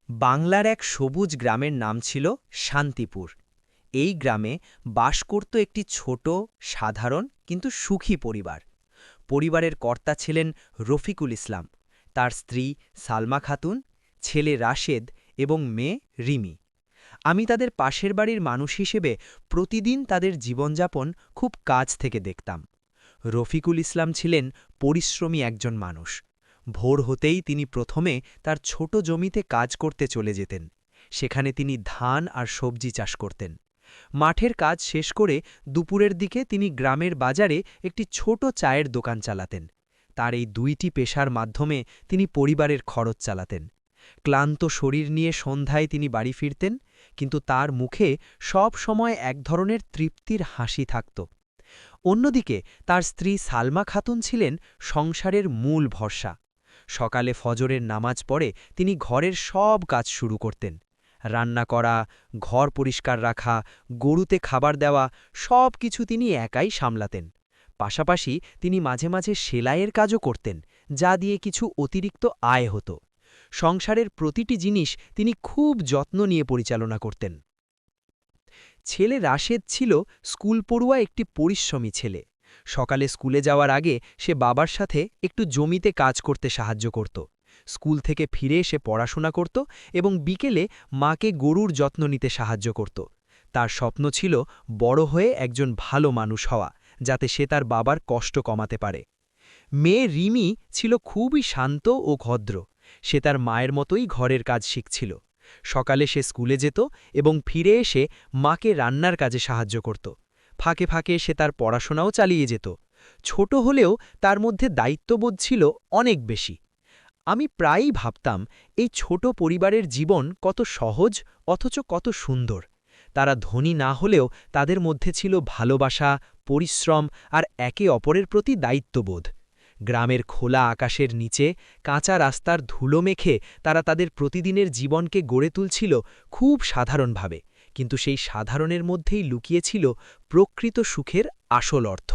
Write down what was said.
বাংলার এক সবুজ গ্রামের নাম ছিল শান্তিপুর। এই গ্রামে বাস করত একটি ছোট, সাধারণ কিন্তু সুখী পরিবার। পরিবারের কর্তা ছিলেন রফিকুল ইসলাম, তার স্ত্রী সালমা খাতুন, ছেলে রাশেদ এবং মেয়ে রিমি। আমি তাদের পাশের বাড়ির মানুষ হিসেবে প্রতিদিন তাদের জীবনযাপন খুব কাছ থেকে দেখতাম। রফিকুল ইসলাম ছিলেন পরিশ্রমী একজন মানুষ। ভোর হতেই তিনি প্রথমে তার ছোট জমিতে কাজ করতে চলে যেতেন। সেখানে তিনি ধান আর সবজি চাষ করতেন। মাঠের কাজ শেষ করে দুপুরের দিকে তিনি গ্রামের বাজারে একটি ছোট চায়ের দোকান চালাতেন। তার এই দুইটি পেশার মাধ্যমে তিনি পরিবারের খরচ চালাতেন। ক্লান্ত শরীর নিয়ে সন্ধ্যায় তিনি বাড়ি ফিরতেন, কিন্তু তার মুখে সব সময় এক ধরনের তৃপ্তির হাসি থাকত। অন্যদিকে তার স্ত্রী সালমা খাতুন ছিলেন সংসারের মূল ভরসা। সকালে ফজরের নামাজ পড়ে তিনি ঘরের সব কাজ শুরু করতেন। রান্না করা, ঘর পরিষ্কার রাখা, গরুতে খাবার দেওয়া, সব কিছু তিনি একাই সামলাতেন। পাশাপাশি তিনি মাঝে মাঝে সেলাইয়ের কাজও করতেন, যা দিয়ে কিছু অতিরিক্ত আয় হতো। সংসারের প্রতিটি জিনিস তিনি খুব যত্ন নিয়ে পরিচালনা করতেন। ছেলে রাশেদ ছিল স্কুল পড়ুয়া একটি পরিশ্রমী ছেলে। সকালে স্কুলে যাওয়ার আগে সে বাবার সাথে একটু জমিতে কাজ করতে সাহায্য করত। স্কুল থেকে ফিরে এসে পড়াশোনা করত এবং বিকেলে মাকে গরুর যত্ন নিতে সাহায্য করত। তার স্বপ্ন ছিল বড় হয়ে একজন ভালো মানুষ হওয়া, যাতে সে তার বাবার কষ্ট কমাতে পারে। মেয়ে রিমি ছিল খুবই শান্ত ও ভদ্র। সে তার মায়ের মতোই ঘরের কাজ শিখছিল। সকালে সে স্কুলে যেত এবং ফিরে এসে মাকে রান্নার কাজে সাহায্য করত। ফাঁকে ফাঁকে সে তার পড়াশোনাও চালিয়ে যেত। ছোট হলেও তার মধ্যে দায়িত্ববোধ ছিল অনেক বেশি। আমি প্রায়ই ভাবতাম, এই ছোট পরিবারের জীবন কত সহজ অথচ কত সুন্দর। তারা ধনী না হলেও তাদের মধ্যে ছিল ভালোবাসা, পরিশ্রম আর একে অপরের প্রতি দায়িত্ববোধ। গ্রামের খোলা আকাশের নিচে কাঁচা রাস্তার ধুলো মেখে তারা তাদের প্রতিদিনের জীবনকে গড়ে তুলছিল খুব সাধারণভাবে, কিন্তু সেই সাধারণের মধ্যেই লুকিয়েছিল প্রকৃত সুখের আসল অর্থ।